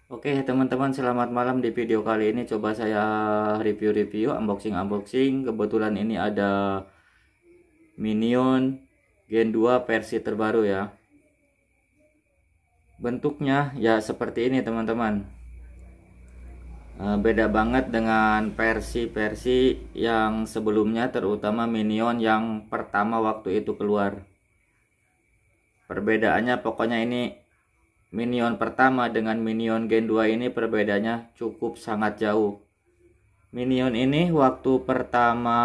Oke teman-teman, selamat malam. Di video kali ini coba saya review unboxing. Kebetulan ini ada Minion Gen 2 versi terbaru ya. Bentuknya ya seperti ini teman-teman. Beda banget dengan versi-versi yang sebelumnya, terutama Minion yang pertama waktu itu keluar. Perbedaannya pokoknya ini Minion pertama dengan Minion Gen 2 ini perbedaannya cukup sangat jauh. Minion ini waktu pertama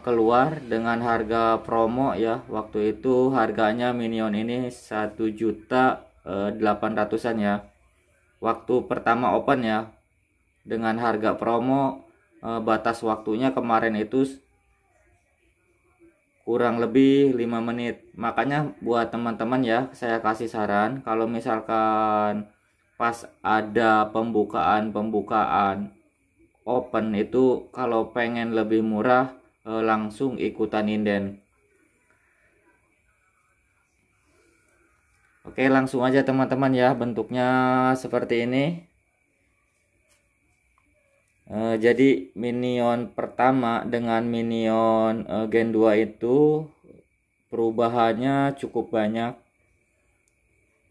keluar dengan harga promo ya. Waktu itu harganya Minion ini 1.800.000-an ya. Waktu pertama open ya, dengan harga promo, batas waktunya kemarin itu kurang lebih 5 menit. Makanya buat teman-teman ya, saya kasih saran kalau misalkan pas ada pembukaan open itu, kalau pengen lebih murah, langsung ikutan inden. Oke, langsung aja teman-teman ya, bentuknya seperti ini. Jadi Minion pertama dengan Minion Gen 2 itu perubahannya cukup banyak.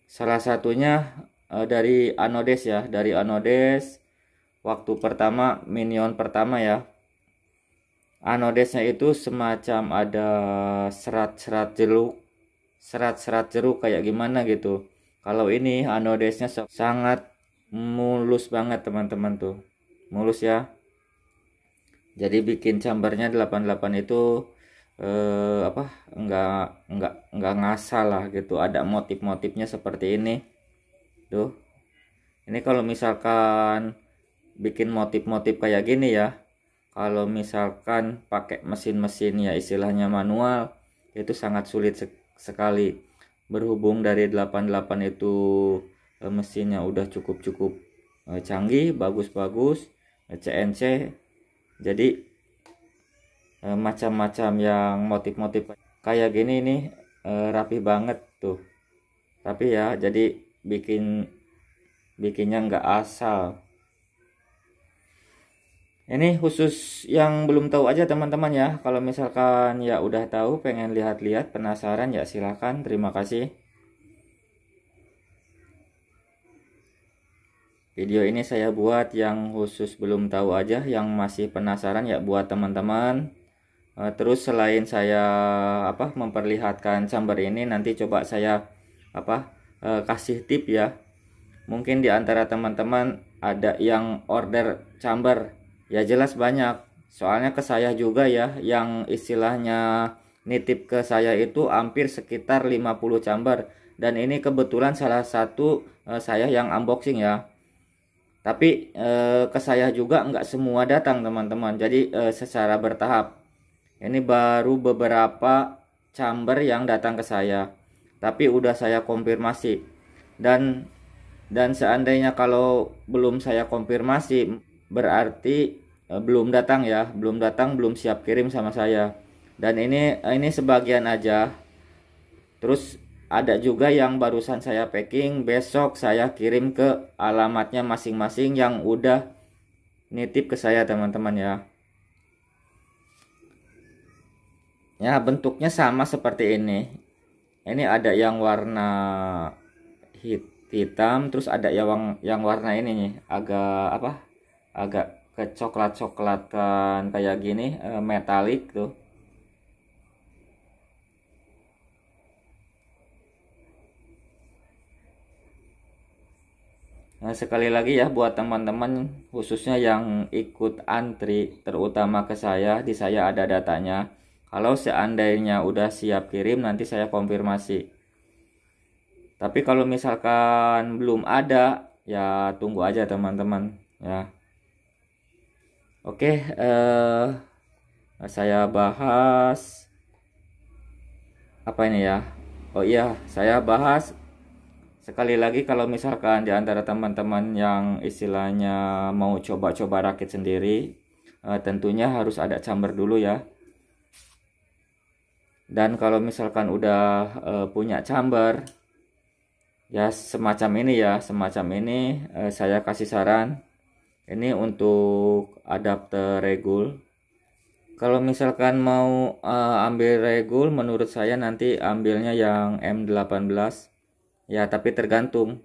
Salah satunya dari Anodes ya, dari Anodes waktu pertama Minion pertama ya. Anodesnya itu semacam ada serat-serat jeruk kayak gimana gitu. Kalau ini anodesnya sangat mulus banget teman-teman, tuh mulus ya. Jadi bikin chambernya 88 itu apa, enggak ngasal lah gitu. Ada motif-motifnya seperti ini tuh. Ini kalau misalkan bikin motif-motif kayak gini ya, kalau misalkan pakai mesin-mesin ya istilahnya manual, itu sangat sulit sekali. Berhubung dari 88 itu mesinnya udah cukup canggih, bagus-bagus, CNC. Jadi macam-macam yang motif-motif kayak gini nih, rapi banget tuh. Tapi ya jadi bikinnya nggak asal. Ini khusus yang belum tahu aja teman-teman ya. Kalau misalkan ya udah tahu, pengen lihat-lihat, penasaran ya silahkan. Terima kasih. Video ini saya buat yang khusus belum tahu aja, yang masih penasaran ya buat teman-teman. Terus selain saya memperlihatkan chamber ini, nanti coba saya kasih tip ya. Mungkin di antara teman-teman ada yang order chamber. Ya jelas banyak. Soalnya ke saya juga ya, yang istilahnya nitip ke saya itu hampir sekitar 50 chamber. Dan ini kebetulan salah satu saya yang unboxing ya. Tapi ke saya juga nggak semua datang teman-teman. Jadi secara bertahap. Ini baru beberapa chamber yang datang ke saya. Tapi udah saya konfirmasi. Dan seandainya kalau belum saya konfirmasi, berarti belum datang ya, belum siap kirim sama saya. Dan ini sebagian aja. Terus ada juga yang barusan saya packing, besok saya kirim ke alamatnya masing-masing yang udah nitip ke saya teman-teman ya. Ya bentuknya sama seperti ini. Ini ada yang warna hitam, terus ada yang warna ini nih, agak kecoklat-coklatan kayak gini, metalik tuh. Nah, sekali lagi ya buat teman-teman khususnya yang ikut antri, terutama ke saya, di saya ada datanya. Kalau seandainya udah siap kirim, nanti saya konfirmasi. Tapi kalau misalkan belum ada, ya tunggu aja teman-teman ya. Oke, saya bahas apa ini ya. Oh iya, saya bahas sekali lagi, kalau misalkan di antara teman-teman yang istilahnya mau coba-coba rakit sendiri, tentunya harus ada chamber dulu ya. Dan kalau misalkan udah punya chamber, Ya semacam ini ya, semacam ini. Saya kasih saran ini untuk adapter regul. Kalau misalkan mau ambil regul, menurut saya nanti ambilnya yang M18 ya, tapi tergantung.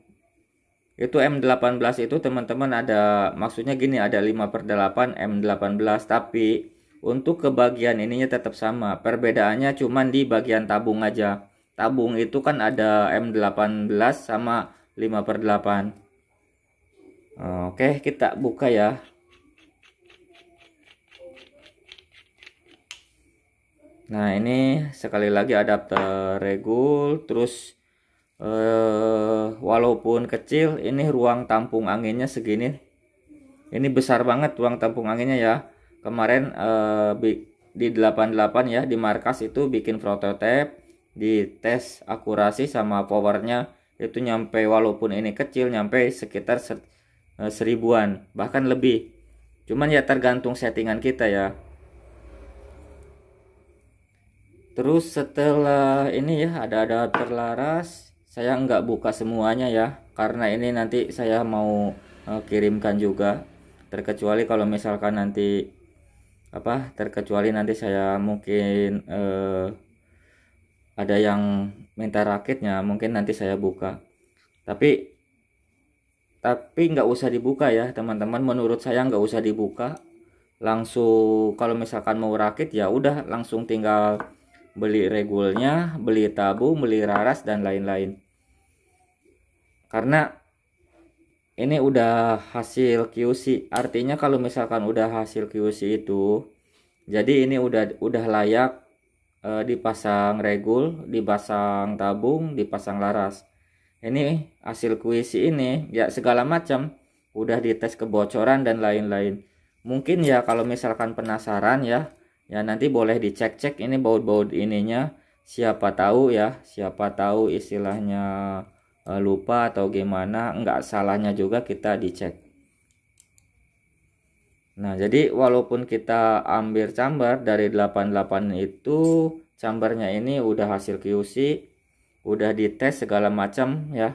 Itu M18 itu teman-teman ada, maksudnya gini, ada 5/8 M18, tapi untuk ke bagian ininya tetap sama. Perbedaannya cuman di bagian tabung aja. Tabung itu kan ada M18 sama 5/8. Oke, kita buka ya. Nah, ini sekali lagi adapter regul. Terus walaupun kecil, ini ruang tampung anginnya segini. Ini besar banget ruang tampung anginnya ya. Kemarin di 88 ya, di markas itu bikin prototipe, di tes akurasi sama powernya itu nyampe, walaupun ini kecil, nyampe sekitar 1000-an bahkan lebih. Cuman ya tergantung settingan kita ya. Terus setelah ini ya ada adapter laras, saya nggak buka semuanya ya, karena ini nanti saya mau kirimkan juga. Terkecuali kalau misalkan nanti terkecuali nanti saya mungkin ada yang minta rakitnya, mungkin nanti saya buka. Tapi nggak usah dibuka ya teman-teman, menurut saya nggak usah dibuka. Langsung kalau misalkan mau rakit ya udah langsung tinggal beli regulnya, beli tabung, beli raras dan lain-lain. Karena ini udah hasil QC, artinya kalau misalkan udah hasil QC itu, jadi ini udah layak dipasang regul, dipasang tabung, dipasang laras. Ini hasil QC ini ya segala macam udah dites kebocoran dan lain-lain. Mungkin ya kalau misalkan penasaran ya nanti boleh dicek-cek ini baut-baut ininya, siapa tahu ya, siapa tahu istilahnya lupa atau gimana, nggak salahnya juga kita dicek. Nah, jadi walaupun kita ambil camber dari 88 itu, cambernya ini udah hasil QC, udah dites segala macam ya.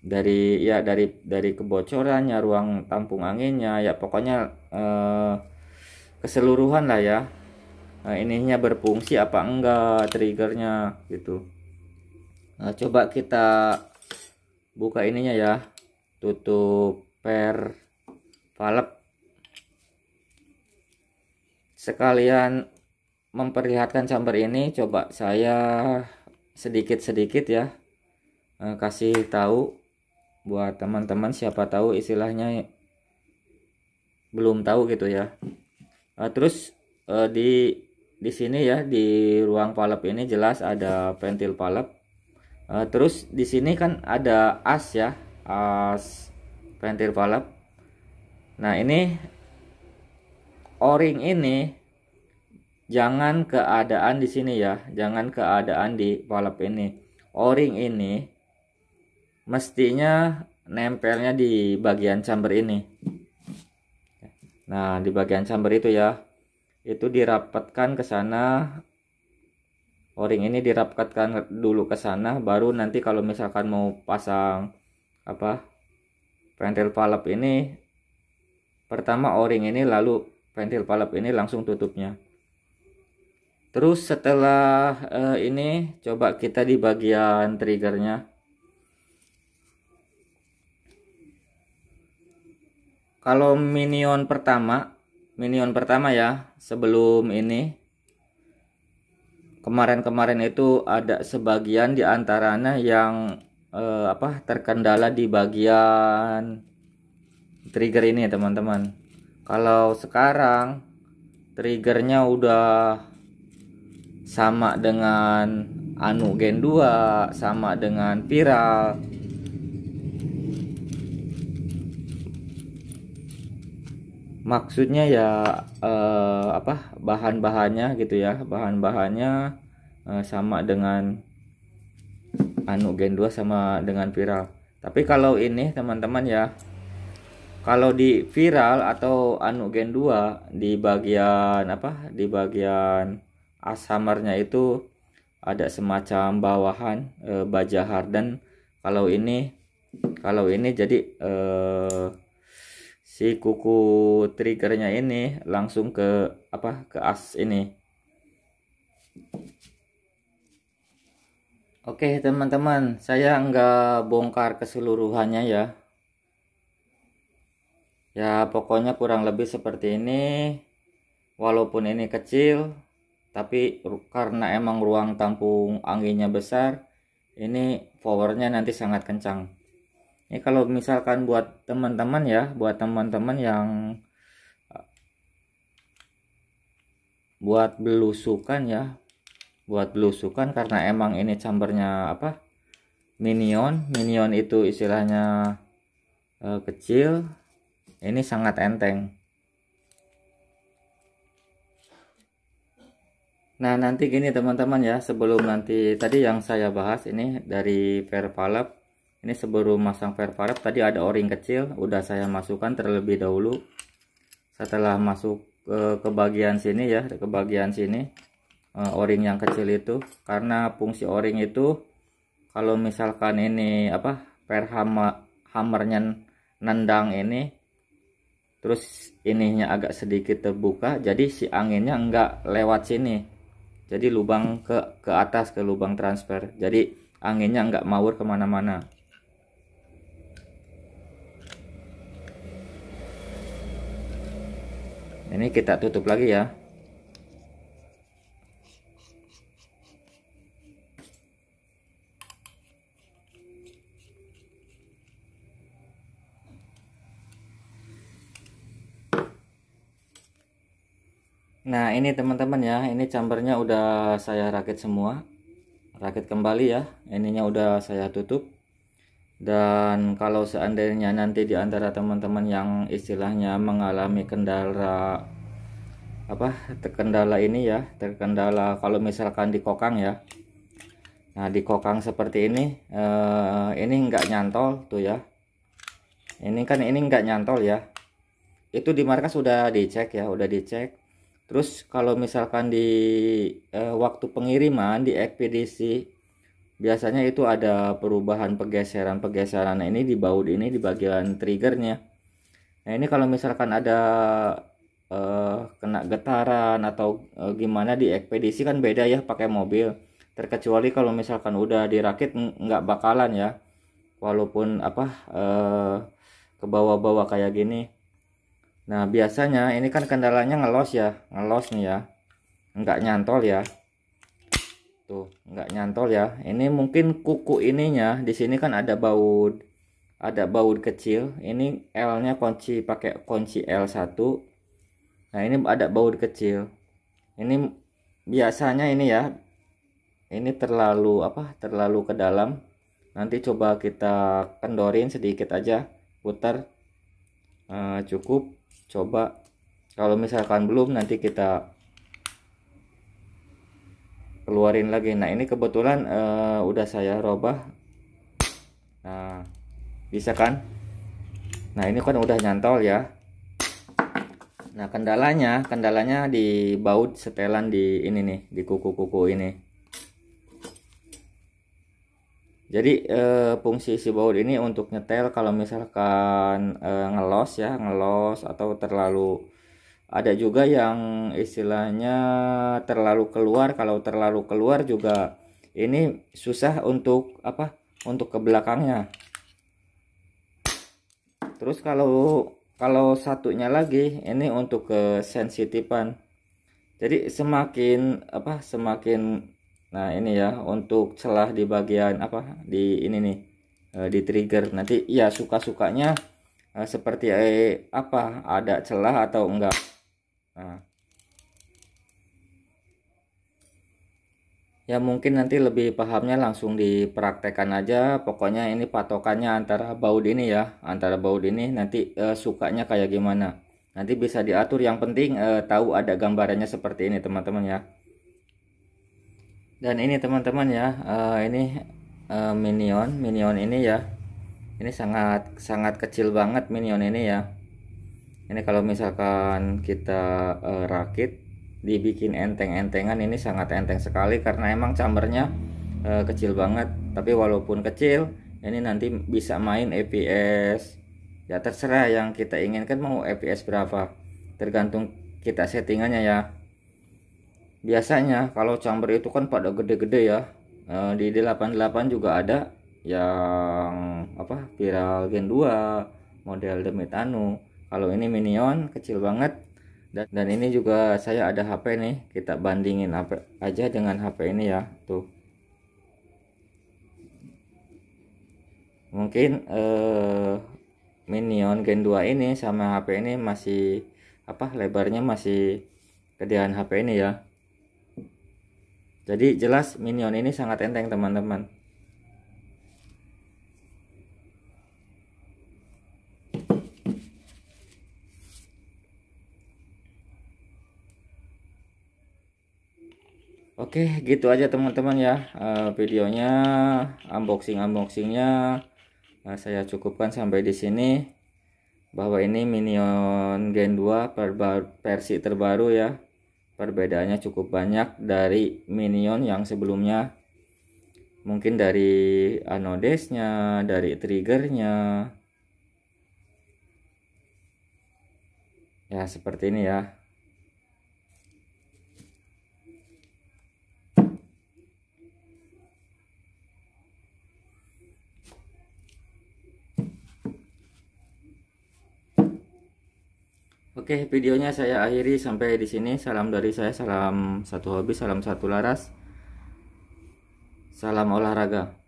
Dari kebocorannya, ruang tampung anginnya ya, pokoknya keseluruhan lah ya. Nah, ininya berfungsi apa enggak triggernya gitu. Nah, coba kita buka ininya ya, tutup per valve. Sekalian memperlihatkan chamber ini, coba saya sedikit-sedikit ya kasih tahu buat teman-teman, siapa tahu istilahnya belum tahu gitu ya. Terus di sini ya, di ruang valve ini jelas ada ventil valve. Terus di sini kan ada as ya, as ventil valve. Nah, ini O-ring ini jangan keadaan di sini ya, jangan keadaan di valve ini. O-ring ini mestinya nempelnya di bagian chamber ini. Nah, di bagian chamber itu ya, itu dirapatkan ke sana. O-ring ini dirapatkan dulu ke sana, baru nanti kalau misalkan mau pasang ventil valve ini, pertama O-ring ini, lalu ventil valve ini langsung tutupnya. Terus setelah ini, coba kita di bagian triggernya. Kalau minion pertama ya, sebelum ini, kemarin itu ada sebagian di antaranya yang terkendala di bagian trigger ini teman-teman. Kalau sekarang triggernya udah sama dengan Anu Gen 2, sama dengan Viral. Maksudnya ya bahan-bahannya gitu ya, bahan-bahannya sama dengan Anu Gen 2 sama dengan Viral. Tapi kalau ini teman-teman ya, kalau di Viral atau Anu Gen 2 di bagian di bagian ashammernya itu ada semacam bawahan baja harden. Kalau ini jadi si kuku triggernya ini langsung ke ke as ini. Oke teman-teman, saya nggak bongkar keseluruhannya ya. Ya pokoknya kurang lebih seperti ini. Walaupun ini kecil, tapi karena emang ruang tampung anginnya besar, ini powernya nanti sangat kencang. Ini kalau misalkan buat teman-teman ya, buat teman-teman yang buat belusukan ya, buat belusukan, karena emang ini chambernya minion itu istilahnya kecil, ini sangat enteng. Nah nanti gini teman-teman ya, sebelum nanti tadi yang saya bahas ini dari Vervalep, ini sebelum masang Vervalep tadi ada o-ring kecil, udah saya masukkan terlebih dahulu. Setelah masuk ke bagian sini ya, ke bagian sini o-ring yang kecil itu, karena fungsi o-ring itu kalau misalkan ini hammernya nendang ini, terus ininya agak sedikit terbuka, jadi si anginnya enggak lewat sini, jadi lubang ke atas, ke lubang transfer, jadi anginnya enggak mawur kemana-mana. Ini kita tutup lagi ya. Nah ini teman-teman ya, ini chambernya udah saya rakit semua, rakit kembali ya, ininya udah saya tutup. Dan kalau seandainya nanti di antara teman-teman yang istilahnya mengalami kendala terkendala ini ya, terkendala kalau misalkan di kokang ya, nah di kokang seperti ini nggak nyantol tuh ya, ini kan ini nggak nyantol ya, itu di markas sudah dicek ya, udah dicek. Terus kalau misalkan di waktu pengiriman di ekspedisi biasanya itu ada perubahan pergeseran. Nah ini di baut ini di bagian triggernya. Nah ini kalau misalkan ada kena getaran atau gimana di ekspedisi kan beda ya pakai mobil. Terkecuali kalau misalkan udah dirakit nggak bakalan ya. Walaupun ke bawah-bawah kayak gini. Nah biasanya ini kan kendalanya ngelos nih ya, nggak nyantol ya, tuh nggak nyantol ya. Ini mungkin kuku ininya di sini kan ada baut kecil, ini L-nya pakai kunci L1. Nah ini ada baut kecil, ini biasanya ini ya, ini terlalu ke dalam. Nanti coba kita kendorin sedikit aja, putar, cukup. Coba kalau misalkan belum, nanti kita keluarin lagi. Nah ini kebetulan udah saya robah. Nah bisa kan, nah ini kan udah nyantol ya. Nah kendalanya di baut setelan di ini nih, di kuku-kuku ini. Jadi fungsi si baut ini untuk nyetel kalau misalkan ngelos atau terlalu, ada juga yang istilahnya terlalu keluar. Kalau terlalu keluar juga ini susah untuk untuk ke belakangnya. Terus kalau satunya lagi ini untuk ke sensitifan. Jadi semakin nah ini ya, untuk celah di bagian di ini nih, di trigger nanti ya suka-sukanya seperti ada celah atau enggak. Nah ya mungkin nanti lebih pahamnya langsung dipraktekkan aja. Pokoknya ini patokannya antara baut ini ya, nanti sukanya kayak gimana nanti bisa diatur. Yang penting tahu ada gambarannya seperti ini teman-teman ya. Dan ini teman-teman ya, ini minion ini ya, ini sangat kecil banget minion ini ya. Ini kalau misalkan kita rakit, dibikin enteng-entengan ini sangat enteng sekali karena emang chambernya kecil banget. Tapi walaupun kecil ini nanti bisa main FPS ya, terserah yang kita inginkan mau FPS berapa, tergantung kita settingannya ya. Biasanya kalau chamber itu kan pada gede-gede ya, di D88 juga ada yang apa viral Gen 2 model Demit Anu. Kalau ini Minion kecil banget, dan ini juga saya ada HP nih, kita bandingin apa aja dengan HP ini ya. Tuh mungkin Minion Gen 2 ini sama HP ini masih apa, lebarnya masih gedean HP ini ya. Jadi jelas Minion ini sangat enteng teman-teman. Oke, gitu aja teman-teman ya, videonya unboxingnya saya cukupkan sampai di sini. Bahwa ini Minion Gen 2 versi terbaru ya. Perbedaannya cukup banyak dari Minion yang sebelumnya. Mungkin dari anodesnya, dari triggernya. Ya seperti ini ya. Oke, videonya saya akhiri sampai di sini. Salam dari saya, salam satu hobi, salam satu laras, salam olahraga.